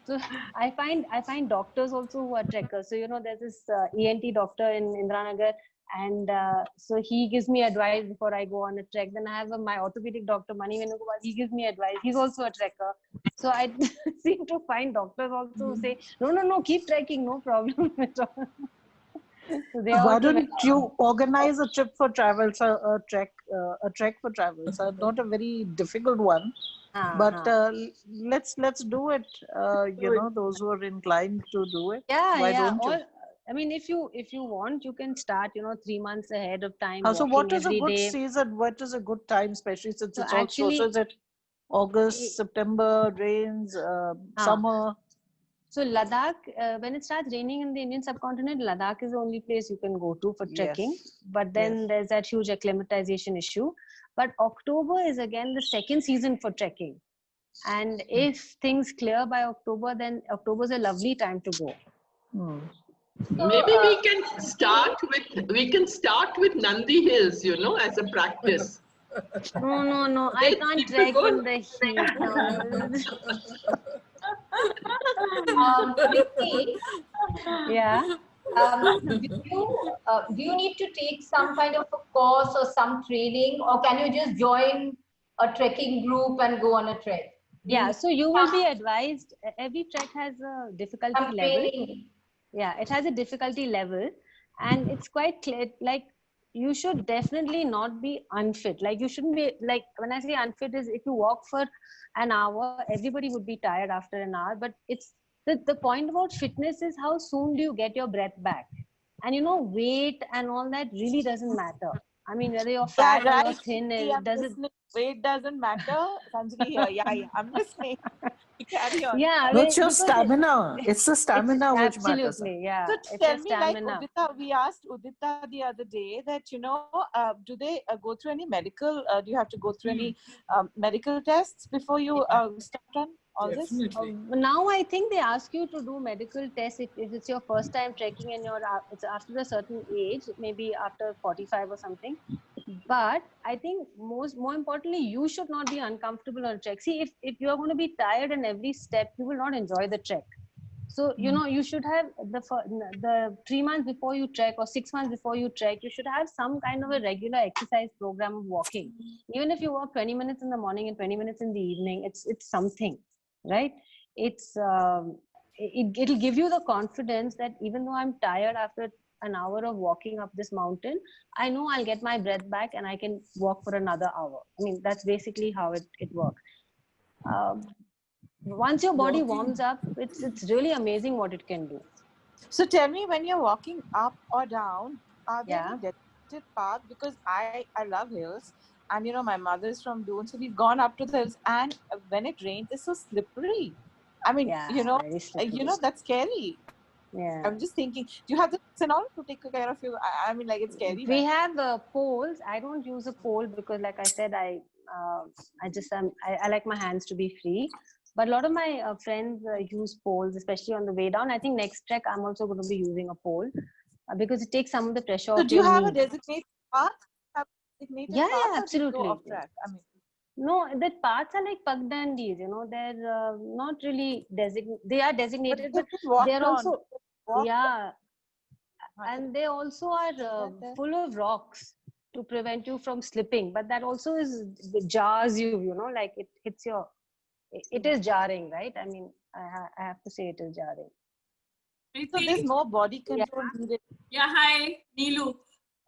So I find doctors also who are trekkers. So there's this ENT doctor in Indranagar, and so he gives me advice before I go on a trek. Then I have my orthopedic doctor Mani Venugopal. He gives me advice. He's also a trekker. So I seem to find doctors also who say, no, keep trekking, no problem at all. So they Why also don't you organize a trip for travels, a trek for travels? Not a very difficult one, but let's do it. Those who are inclined to do it. Why don't you? I mean, if you want, you can start 3 months ahead of time. So what is a every good day. Season? What is a good time, especially since So it's also so is it August, September, rains, summer? So Ladakh, when it starts raining in the Indian subcontinent, Ladakh is the only place you can go to for trekking. But then there's that huge acclimatization issue. But October is again the second season for trekking. And if things clear by October, then October is a lovely time to go. Maybe we can start with Nandi Hills, as a practice. No. I can't trek in the heat. No. Preeti, yeah. Do you need to take some kind of a course or some training, or can you just join a trekking group and go on a trek? Yeah, so you will be advised. Every trek has a difficulty level. Yeah, it has a difficulty level, and it's quite clear. Like, you should definitely not be unfit. Like, you shouldn't be, like, when I say unfit is if you walk for an hour, everybody would be tired after an hour. But it's the point about fitness is how soon do you get your breath back? And weight and all that really doesn't matter. I mean, whether you're fat or you're thin, it doesn't. Weight doesn't matter. Sanjali here. Yeah, I'm listening. Carry on. Yeah, it's your stamina. It's the stamina which matters. Absolutely, yeah. So tell me, like Udita, we asked Udita the other day that, do they go through any medical, do you have to go through any medical tests before you start on all this? Now I think they ask you to do medical tests if it's your first time trekking and it's after a certain age, maybe after 45 or something. But I think more importantly, you should not be uncomfortable on a trek. See, if you're going to be tired in every step, you will not enjoy the trek. So, you should have the 3 months before you trek or 6 months before you trek, you should have some kind of a regular exercise program of walking. Even if you walk 20 minutes in the morning and 20 minutes in the evening, it's something, right? It'll give you the confidence that even though I'm tired after an hour of walking up this mountain, I know I'll get my breath back and I can walk for another hour. I mean, that's basically how it works. Once your body warms up, it's really amazing what it can do. So tell me, when you're walking up or down, are there any dedicated paths? Because I love hills, and my mother is from Doon, so we've gone up to the hills, and when it rains, it's so slippery. I mean, that's scary. Yeah. I'm just thinking, do you have the and all to take care of you? I mean, like, it's scary. We have poles. I don't use a pole because, like I said, I like my hands to be free. But a lot of my friends use poles, especially on the way down. I think next trek I'm also going to be using a pole because it takes some of the pressure off. So do you have a designated path? Yeah, absolutely. No, the paths are like pagdandis, they're not really designated. They are designated, but they're also, and they also are full of rocks to prevent you from slipping. But that also jars you, like it hits it is jarring, right? I mean, I have to say it is jarring. So there's more body control needed. Yeah, hi, Neelu.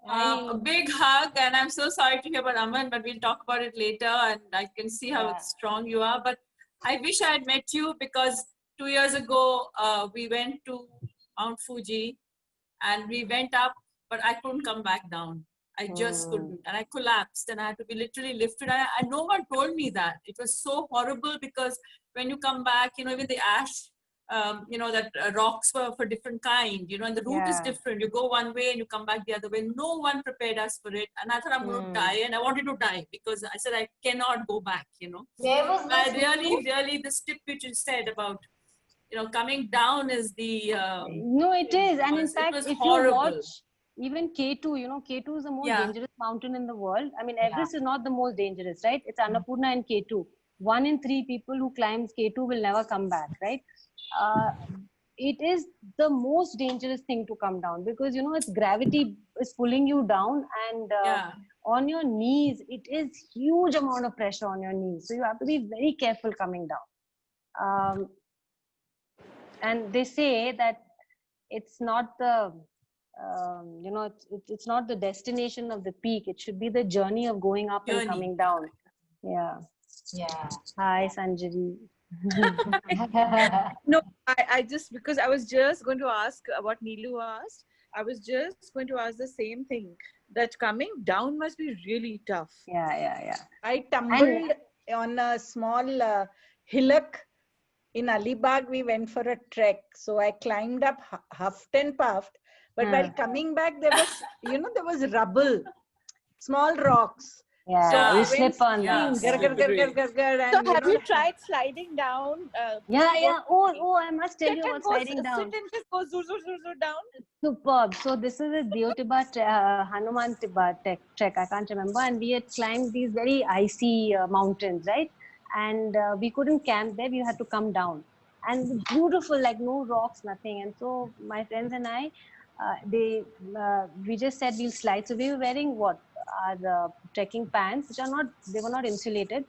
A big hug, and I'm so sorry to hear about Aman, but we'll talk about it later, and I can see how strong you are. But I wish I had met you because 2 years ago, we went to Mount Fuji and we went up, but I couldn't come back down. I just couldn't, and I collapsed, and I had to be literally lifted. And no one told me that. It was so horrible because when you come back, even the ash, that rocks were for different kind, and the route is different. You go one way and you come back the other way. No one prepared us for it. And I thought I'm going to die, and I wanted to die because I said I cannot go back, Where was this? Really, this tip which you said about, coming down is the... no, it is. And in fact, if you watch... even K2, you know, K2 is the most Yeah. dangerous mountain in the world. I mean, Everest is not the most dangerous, right? It's Annapurna and K2. 1 in 3 people who climbs K2 will never come back, right? It is the most dangerous thing to come down because, you know, its gravity is pulling you down, and Yeah. on your knees, it is huge amount of pressure on your knees. So you have to be very careful coming down. And they say that it's not the you know, it's not the destination of the peak. It should be the journey of going up and coming down. Yeah. Hi, Sanjari. No, I just, because I was just going to ask what Neelu asked. I was just going to ask the same thing, that coming down must be really tough. Yeah. I tumbled on a small hillock in Alibag. We went for a trek. So I climbed up, huffed and puffed. But while coming back, there was, you know, there was rubble, small rocks. Yeah, so we slip on that. So have you tried sliding down? Yeah. Oh, I must tell you about sliding down. Sit and just go zoom down. Superb. So this is a Deotiba Hanuman Tiba trek. I can't remember. And we had climbed these very icy mountains, right? And we couldn't camp there. We had to come down. And beautiful, like no rocks, nothing. And so my friends and I, we just said we'll slide. So we were wearing our trekking pants, which they were not insulated,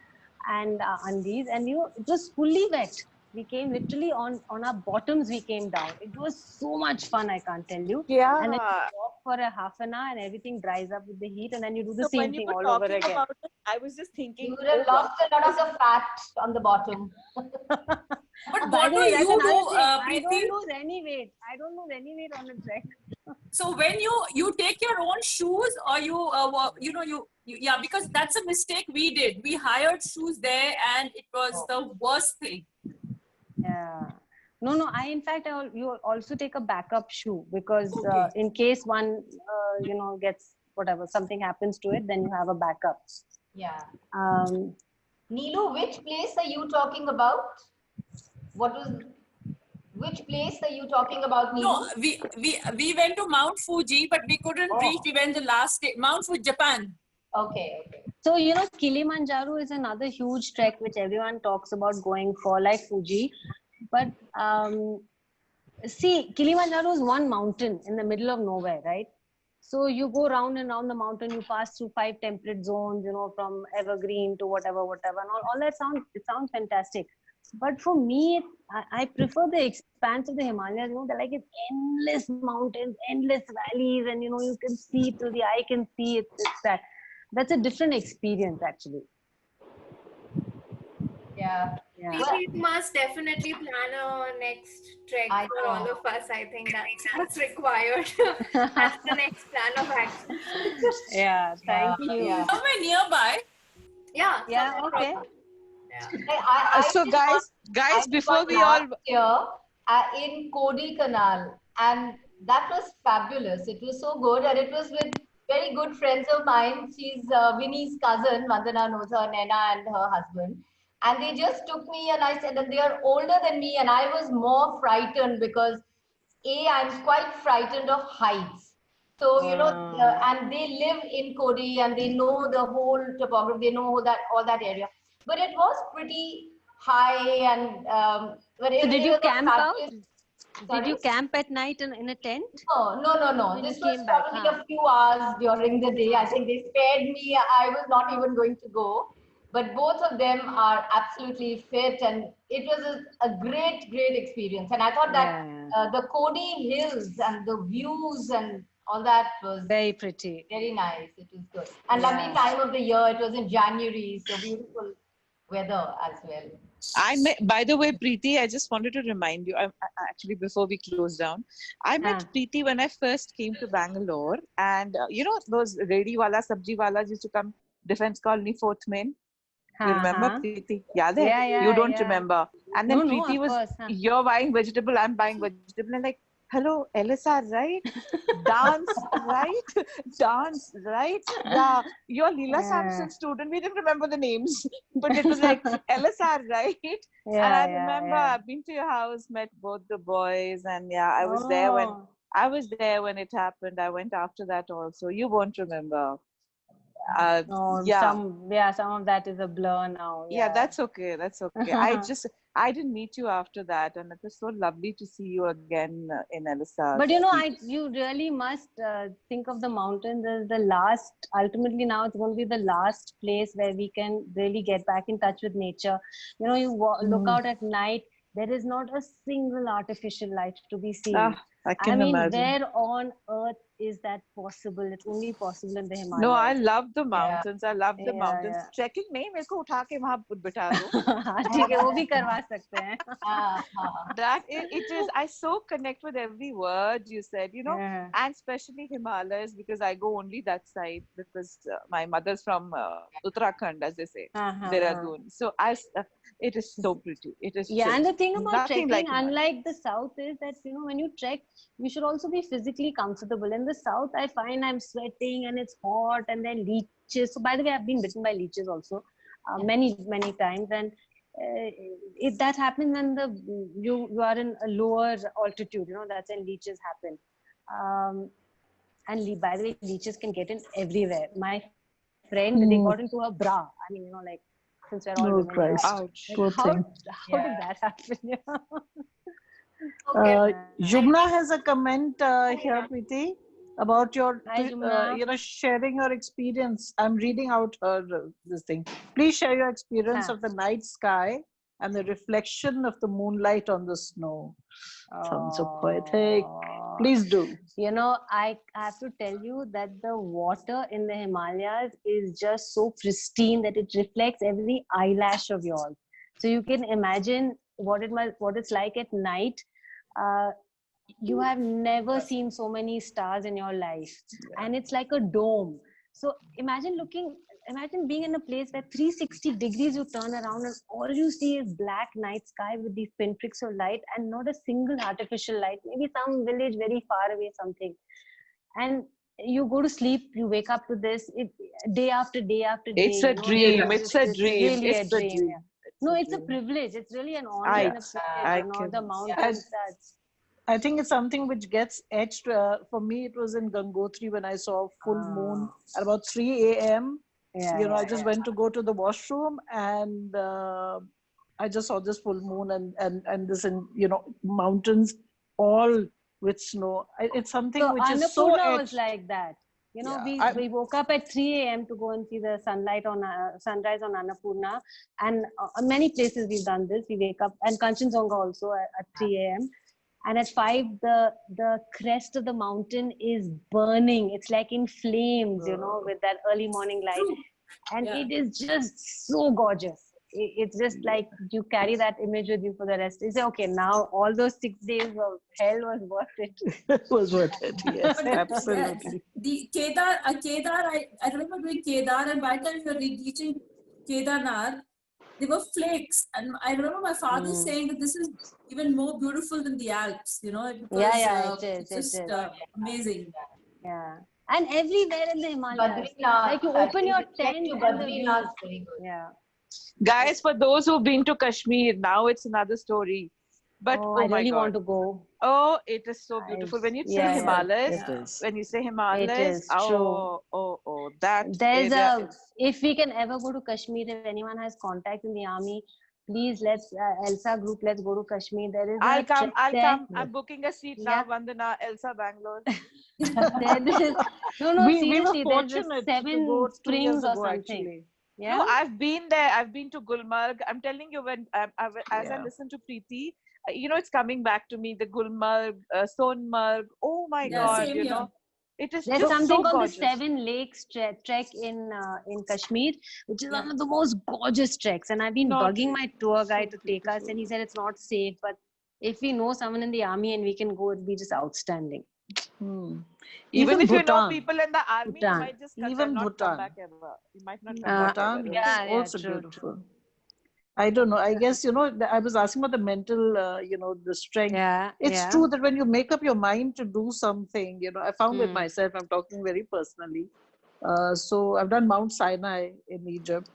and undies, and it was fully wet. We came literally on our bottoms. We came down. It was so much fun. I can't tell you. Yeah. And then you walk for a half an hour, and everything dries up with the heat, and then you do the same thing all over again. I was just thinking, you would have lost a lot of the fat on the bottom. But what do you do, I don't lose any weight. I don't lose any weight on a trek. So when you take your own shoes, or you yeah, because that's a mistake we did. We hired shoes there, and it was the worst thing. Yeah. No. You also take a backup shoe because in case one, gets whatever, something happens to it, then you have a backup. Yeah. Neelu, which place are you talking about? Which place are you talking about, Neelu? No, we went to Mount Fuji, but we couldn't reach. We went the last day, Mount Fuji, Japan. Okay. So, Kilimanjaro is another huge trek which everyone talks about going for, like Fuji. But see, Kilimanjaro is one mountain in the middle of nowhere, right? So you go round and round the mountain, you pass through 5 temperate zones, from evergreen to whatever, and all that sounds fantastic. But for me, I prefer the expanse of the Himalayas. They're like it's endless mountains, endless valleys, and you can see till the eye can see. It's that's a different experience, actually. Yeah. We must definitely plan a next trek for all of us. I think that's required. That's the next plan of action. Yeah, thank you. Yeah. Somewhere nearby. Yeah. Okay. Yeah. So guys, before we all here in Kodaikanal, and that was fabulous. It was so good, and it was with very good friends of mine. She's Winnie's cousin. Vandana knows her, Nena, and her husband. And they just took me, and I said, and they are older than me, and I was more frightened because I'm quite frightened of heights. So, and they live in Kodai, and they know the whole topography, they know all that area. But it was pretty high, and so did you camp out? Did you camp at night in a tent? No. This was probably a few hours during the day. I think they spared me. I was not even going to go. But both of them are absolutely fit, and it was a great experience. And I thought that the Kodai hills and the views and all that was very pretty, very nice. It was good, and lovely time of the year. It was in January, so beautiful weather as well. By the way, Preeti, I just wanted to remind you, actually, before we close down, I met Preeti when I first came to Bangalore, and those Redi Wala, Sabji Walas used to come, Defense Colony, 4th Main. You remember Preeti? Yeah, you don't remember. And then Preeti was, you're buying vegetable, I'm buying vegetable. And like, hello, LSR, right? Dance, right? Dance, right? Yeah, you're Leela Sampson student. We didn't remember the names, but it was like LSR, right? And I remember I've been to your house, met both the boys, and I was there when I was there when it happened. I went after that also. You won't remember. No, Yeah. Some of that is a blur now. Yeah, that's okay. That's okay. I didn't meet you after that, and it was so lovely to see you again in Elisa. But you really must think of the mountains as the last. Ultimately, now it's going to be the last place where we can really get back in touch with nature. You know, you look out at night. There is not a single artificial light to be seen. I mean, where on earth is that possible? It's only possible in the Himalayas. No, I love the mountains. I love the mountains. Trekking नहीं मेरे को उठा के वहाँ बिठा दो. ठीक है, वो भी करवा सकते हैं. That it is. I so connect with every word you said, you know, and especially Himalayas because I go only that side because my mother's from Uttarakhand, as they say, Dehradun. So it is so pretty. It is. Yeah, and the thing about trekking, like unlike the south, is that when you trek, you should also be physically comfortable. In the south, I find I'm sweating and it's hot, and then leeches. So, by the way, I've been bitten by leeches also many times, and that happens when you are in a lower altitude. That's when leeches happen. And by the way, leeches can get in everywhere. My friend, they got into her bra. I mean, since we're all women. Christ. Ouch. How did that happen? Yumna has a comment here, Preeti, about your sharing your experience. I'm reading out her this thing. Please share your experience of the night sky and the reflection of the moonlight on the snow. Sounds so poetic. Please do. I have to tell you that the water in the Himalayas is just so pristine that it reflects every eyelash of yours. So you can imagine what it's like at night. You have never seen so many stars in your life, and it's like a dome. So imagine being in a place where 360 degrees you turn around and all you see is black night sky with these pinpricks of light and not a single artificial light, maybe some village very far away, something. And you go to sleep, you wake up to this day after day after day. It's a dream. It's a dream. Really a dream. Yeah. No, it's a privilege. It's really an honor and a privilege. The mountains. I think it's something which gets etched. For me, it was in Gangotri when I saw full moon at about 3 a.m. I just went to go to the washroom and I just saw this full moon and this, mountains all with snow. It's something which is so Annapurna was like that. We woke up at 3 a.m. to go and see the sunrise on Annapurna, and many places we've done this. We wake up, and Kanchenjunga also at 3 a.m. And at 5, the crest of the mountain is burning. It's like in flames, with that early morning light. And it is just so gorgeous. It's just like you carry that image with you for the rest. You say, okay, now all those 6 days of hell was worth it. It was worth it, yes, absolutely. The Kedar, I remember doing Kedar, and by the time we were reaching Kedarnath, there were flakes, and I remember my father saying that this is even more beautiful than the Alps, because it's just amazing. Yeah, and everywhere in the Himalayas, like you open your tent, Badrinath, very good. Yeah. Guys, for those who've been to Kashmir, now it's another story. But I really want to go. Oh, it is so beautiful. When you say Himalayas, if we can ever go to Kashmir, if anyone has contact in the army, please let's Elsa group, let's go to Kashmir. There is I'll come. I'm booking a seat now, Vandana, Elsa Bangalore. Seriously, there's 7 springs or something. Actually. Yeah. No, I've been there. I've been to Gulmarg. I'm telling you, when as I listen to Preeti, it's coming back to me. The Gulmarg, Sonmarg. Oh my God! It is. There's something called the 7 Lakes trek in Kashmir, which is one of the most gorgeous treks. And I've been bugging my tour guide to take us, and he said it's not safe. But if we know someone in the army and we can go, it'll be just outstanding. Even if you know people in the army, you might just not come back ever. You might not come back ever. Also beautiful. I don't know. I guess, I was asking about the mental, the strength. It's true that when you make up your mind to do something, I found with myself, I'm talking very personally. So I've done Mount Sinai in Egypt,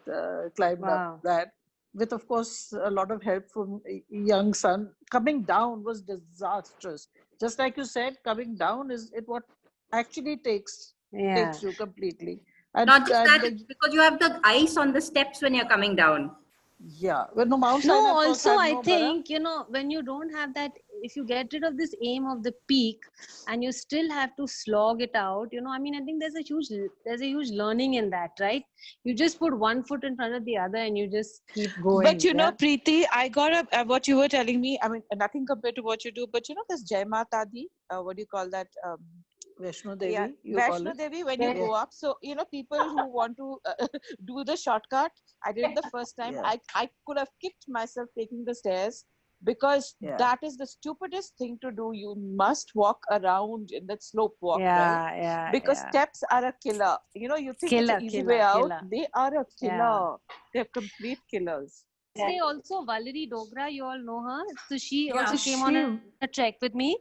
climbed up that with, of course, a lot of help from a young son. Coming down was disastrous. just like you said, coming down is it what actually takes you completely. And, not just that, it's because you have the ice on the steps when you're coming down. Yeah, well, no, Mount No, Sinai, also I no, think, you know, when you don't have that, if you get rid of this aim of the peak and you still have to slog it out, you know, I mean, I think there's a huge learning in that, right? You just put one foot in front of the other and you just keep going. But you know, Preeti, I got what you were telling me. I mean, nothing compared to what you do, but you know, this Jai Mata Di, what do you call that? Vaishno Devi. Yeah, Vaishno Devi, when you go up. So, you know, people who want to do the shortcut, I did it the first time. Yeah. I could have kicked myself taking the stairs because that is the stupidest thing to do. You must walk around in that slope walk, right? Because steps are a killer. You know, you think it's an easy way out. They are a killer. Yeah. They're complete killers. Say also Valerie Dogra, you all know her. So she also came on a trek with me.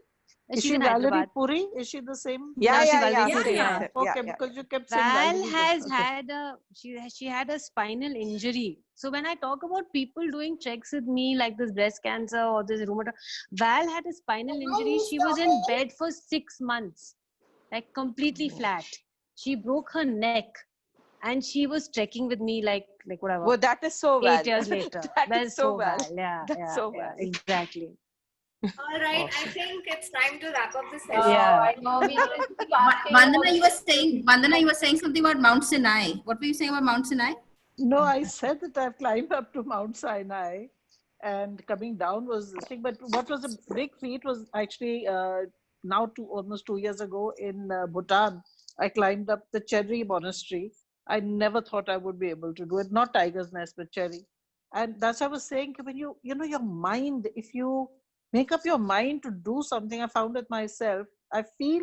Is she Valerie Puri? Is she the same? Yeah. Okay, because you kept saying Val has had she had a spinal injury. So when I talk about people doing checks with me like this breast cancer or this rheumatoid, Val had a spinal injury. She was in bed for 6 months, like completely flat. She broke her neck, and she was trekking with me like whatever. Well, that is so 8 years later. that is so Val. That's so Val. Exactly. All right, I think it's time to wrap up the session. I know. Vandana, you were saying something about Mount Sinai. What were you saying about Mount Sinai? No, I said that I've climbed up to Mount Sinai and coming down was this thing. But what was a big feat was actually almost 2 years ago in Bhutan. I climbed up the Cherry Monastery. I never thought I would be able to do it. Not Tiger's Nest, but Cherry. And that's what I was saying. When you know, your mind, if you make up your mind to do something, I found it myself. I feel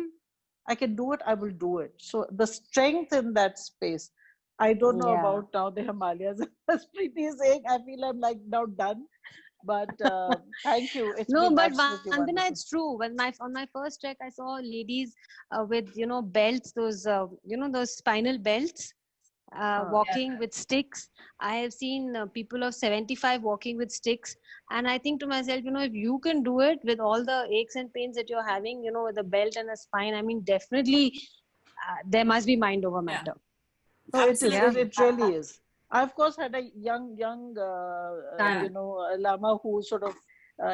I can do it, I will do it. So the strength in that space, I don't know about now the Himalayas. As Preeti is saying, I feel I'm like now done. But thank you. But Vandana, it's true. When on my first trek, I saw ladies with belts, those those spinal belts. Walking with sticks. I have seen people of 75 walking with sticks, and I think to myself, if you can do it with all the aches and pains that you're having, with a belt and a spine, I mean, definitely there must be mind over matter. No, it is. It really is. I of course had a young lama who sort of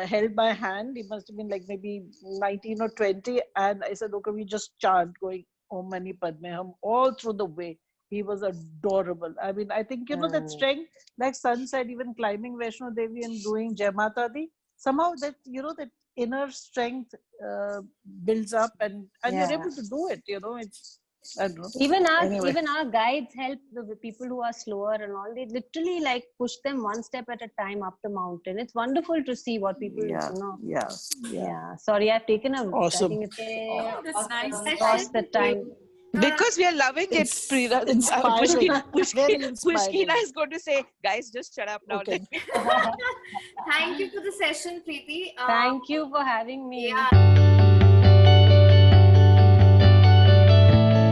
held my hand. He must have been like maybe 19 or 20, and I said, "Okay, we just chant going Om Mani Padme Hum all through the way." He was adorable. I mean, I think, that strength, like Sun said, even climbing Vaishno Devi and doing Jai Mata Di, somehow that, that inner strength builds up and you're able to do it, it's, I don't know. Even our guides help the people who are slower and all. They literally like push them one step at a time up the mountain. It's wonderful to see what people Yeah. Sorry, I've taken a awesome. I think it's that's nice. lost the time. Because we are loving it, Preeta. Pushkina is going to say, guys, just shut up now. Okay. Thank you for the session, Preeti. Thank you for having me. Yeah.